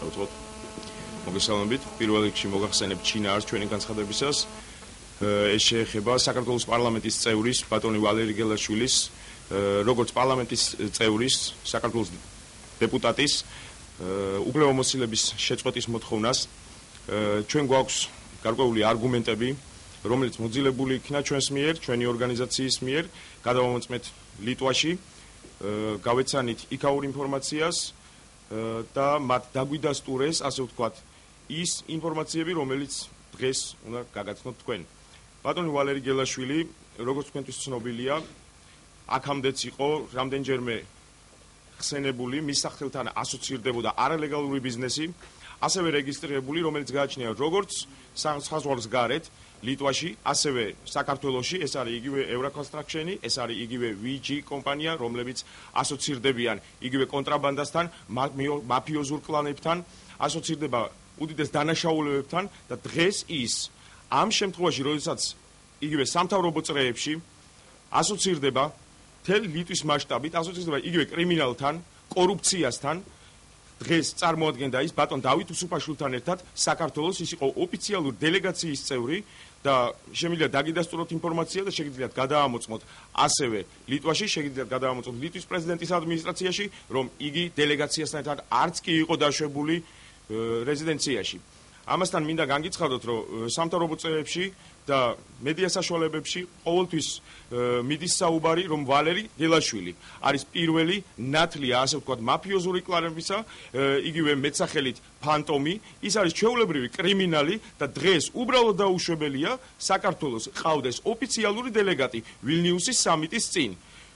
დავწყოთ. მოგესალმებით. პირველ რიგში მოგახსენებთ ჩინა არის ჩვენი განცხადებისას. ეს შეეხება საქართველოს პარლამენტის წევრის ბატონი ვალერი გელაშვილის როგორც პარლამენტის წევრის საქართველოს დეპუტატის უფლებამოსილების შეწყვეტის მოთხოვნას ჩვენ გვაქვს გარკვეული არგუმენტები, რომელიც მოძილებული იქნა ჩვენს მიერ, ჩვენი ორგანიზაციის მიერ, გადავამოწმეთ ლიტვაში, გავეცანით იქაურ ინფორმაციას და მათ დაგვიდასტურეს, ასე ვთქვათ, ის ინფორმაციები, რომელიც დღეს უნდა გაგაცნოთ თქვენ. ბატონი ვალერი გელაშვილი, როგორც თქვენთვის ცნობილია, აქამდეც იყო რამდენჯერმე ხსენებული, მის სახელთან ასოცირდებოდა არალეგალური ბიზნესი, ასევე რეგისტრირებული, რომელიც გააჩნია როგორც საზღვარგარეთ გარეთ ლიტვაში, ასევე საქართველოში, ეს არის იგივე Euroconstruction-ი, ეს არის იგივე VG კომპანია, რომლებიც ასოცირდებიან იგივე კონტრაბანდასთან, მაფიოზურ კლანებთან, ასოცირდება უდიდეს დანაშაულებებთან და დღეს ის ამ შემთხვევაში, როდესაც იგივე სამთავრობო წრეებში ასოცირდება მთელი ლიტვის მასშტაბით, ასოცირდება იგივე კრიმინალთან, კორუფციასთან, დღეს წარმოადგენდა ის ბატონ დავით უსუფაშვილთან ერთად საქართველოს ის იყო ოფიციალური დელეგაციის წევრი და შემიძლია დაგიდასტუროთ ინფორმაცია და შეგიძლიათ გადაამოწმოთ ასევე ლიტვაში, შეგიძლიათ გადაამოწმოთ ლიტვის პრეზიდენტის ადმინისტრაციაში, რომ იგი დელეგაციასთან ერთად არც კი იყო დაშვებული რეზიდენციაში. ამასთან მინდა განგიცხადოთ, რომ სამთავრობო წრეებში და მედია საშუალებებში ყოველთვის მიდის საუბარი, რომ ვალერი გელაშვილი არის პირველი ნათლია, ასე ვთქვათ, მაფიოზური კლანებისა, იგივე მეტსახელით ფანტომი, ის არის ჩვეულებრივი კრიმინალი და დღეს უბრალოდ დაუშვებელია საქართველოს ყავდეს ოფიციალური დელეგატი ვილნიუსის სამიტის წინ.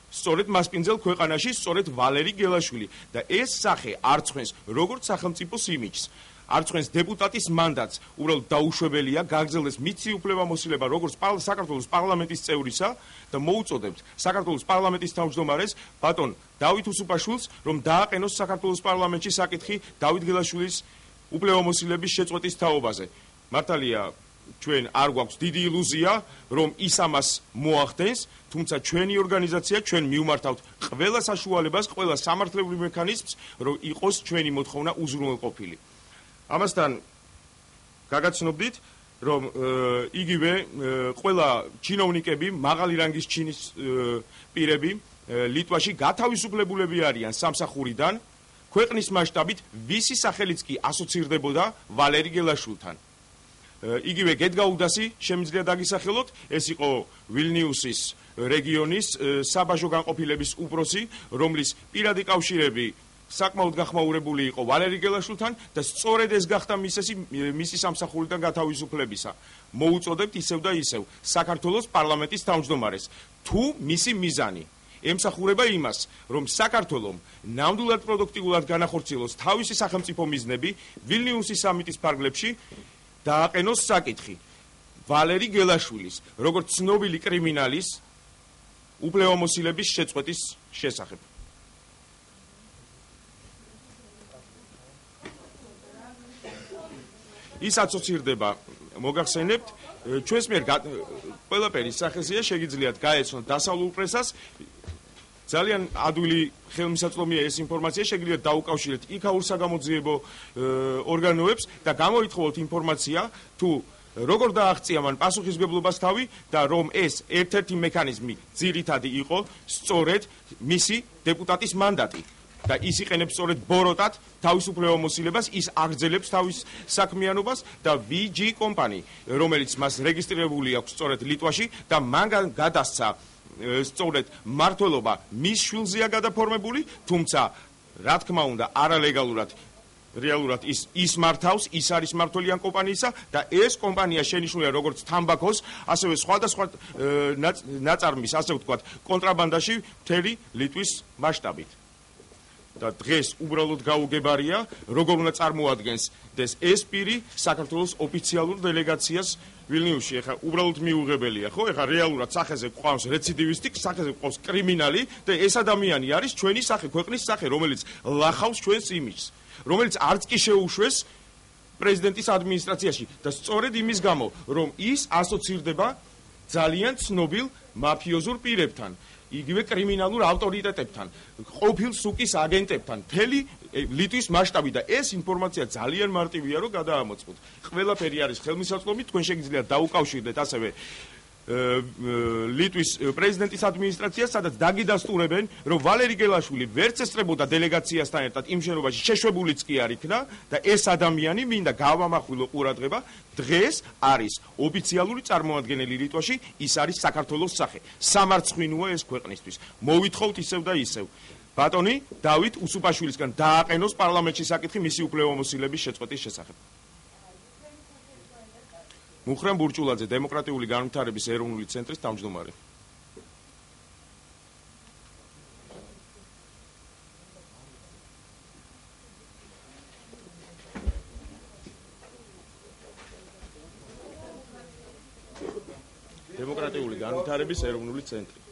სწორედ მასპინძელ ქვეყანაში, სწორედ ვალერი გელაშვილი და ეს სახე არ ცხენს როგორც სახელმწიფოს იმიჯს. არცხვენს დეპუტატის მანდატს, უბრალოდ დაუშვებელია, გაგრძელდეს მითი უფლებამოსილება როგორც საქართველოს პარლამენტის წევრისა და მოუწოდებთ საქართველოს პარლამენტის თავმჯდომარეს ბატონ დავით უსუფაშვილს, რომ დააყენოს საქართველოს პარლამენტში საკითხი დავით გელაშვილის უფლებამოსილების შეწყვეტის თაობაზე. მართალია, ჩვენ არ გვაქვს დიდი ილუზია, რომ ის ამას მოახდენს, თუმცა ჩვენი ორგანიზაცია, ჩვენ მივმართავთ ყველა საშუალებას, ყველა სამართლებრივ მექანიზმს, რომ იყოს ჩვენი მოთხოვნა უზრუნველყოფილი. ამასთან გაგაცნობდით, რომ იგივე ყველა ჩინოვნიკები, მაღალი რანგის ჩინის პირები ლიტვაში გათავისუფლებულები არიან სამსახურიდან, ქვეყნის მასშტაბით ვისი სახელიც კი ასოცირდებოდა ვალერი გელაშვილთან. იგივე გედგაუდასი შემიძლია დაგისახელოთ, ეს იყო ვილნიუსის რეგიონის საბაჟო განყოფილების უფროსი, რომლის პირადი კავშირები საკმაოდ გახმაურებული იყო ვალერი გელაშვილთან და სწორედ ეს გახდა მისი სამსახურიდან გათავისუფლებისა. მოუწოდებთ ისევ და ისევ საქართველოს პარლამენტის თავმჯდომარეს. თუ მისი მიზანი ემსახურება იმას, რომ საქართველოს ნამდვილად პროდუქტიულად განახორციელოს თავისი სახელმწიფო მიზნები ვილნიუსის სამიტის ფარგლებში, დააყენოს საკითხი ვალერი გელაშვილის, როგორც ცნობილი კრიმინალის უფლებამოსილების შეწყვეტის შესახებ. ის ასოცირდება, მოგახსენებთ, ჩვენს მიერ ყველაფერი სახეზეა, შეგიძლიათ გაეცნოთ დასავლურ პრესას, ძალიან ადვილი ხელმისაწვდომია ეს ინფორმაცია, შეგიძლიათ დაუკავშირეთ იქაურ საგამოძიებო ორგანოებს და გამოითხოვოთ ინფორმაცია, თუ როგორ დააღწია მან პასუხისმგებლობას თავი და რომ ეს ერთ-ერთი მექანიზმი ძირითადი იყო სწორედ მისი დეპუტატის მანდატი. და ის იყენებს სწორედ ბოროტად თავის უფლებამოსილებას, ის აგრძელებს თავის საქმიანობას და VG კომპანი, რომელიც მას რეგისტრირებული აქვს სწორედ ლიტვაში და მან გადასცა სწორედ მმართველობა მის შვილზეა გადაფორმებული, თუმცა რა თქმა უნდა არალეგალურად რეალურად ის მართავს, ის არის მმართველი ამ კომპანიისა და ეს კომპანია შენიშნულია როგორც თამბაქოს, ასევე სხვადასხვა ნაწარმის, ასე ვთქვათ, კონტრაბანდაში მთელი ლიტვის მასშტაბით. და დღეს უბრალოდ გაუგებარია, როგორ უნდა წარმოადგენს ეს პირი საქართველოს ოფიციალურ დელეგაციას ვილნიუსში. ეხლა უბრალოდ მიუღებელია, ხო? ეხლა რეალურად სახეზე გვყავს რეციდივისტი, სახეზე გვყავს კრიმინალი და ეს ადამიანი არის ჩვენი სახე, ქვეყნის სახე, რომელიც ლახავს ჩვენს იმიჯს, რომელიც არც კი შეუშვეს პრეზიდენტის ადმინისტრაციაში და სწორედ იმის გამო, რომ ის ასოცირდება ძალიან ცნობილ მაფიოზურ პირებთან. იგივე კრიმინალურ ავტორიტეტებთან, ყოფილ სუკის აგენტებთან, მთელი ლიტვის მასშტაბი და ეს ინფორმაცია ძალიან მარტივია რომ გადაამოწმოთ. ყველაფერი არის ხელმისაწვდომი, თქვენ შეგიძლიათ დაუკავშირდეთ ასევე ლიტვის პრეზიდენტის ადმინისტრაციას, სადაც დაგიდასტურებენ, რომ ვალერი გელაშვილი ვერც ესწრებოდა დელეგაციასთან ერთად იმ შენობაში, შეშვებულიც კი არ იქნა და ეს ადამიანი მინდა გავამახვილო ყურადღება, დღეს არის ოფიციალური წარმომადგენელი ლიტვაში, ის არის საქართველოს სახე. სამარცხვინოა ეს ქვეყნისთვის. მოვითხოვთ ისევ და ისევ. ბატონი დავით უსუპაშვილისგან დააყენოს პარლამენტში საკითხი მისი უფლებამოსილების შეწყვეტის შესახებ. მუხრან ბურჭულაძე, დემოკრატიული განვითარების ეროვნული ცენტრის თავმჯდომარე. დემოკრატიული განვითარების ეროვნული ცენტრი.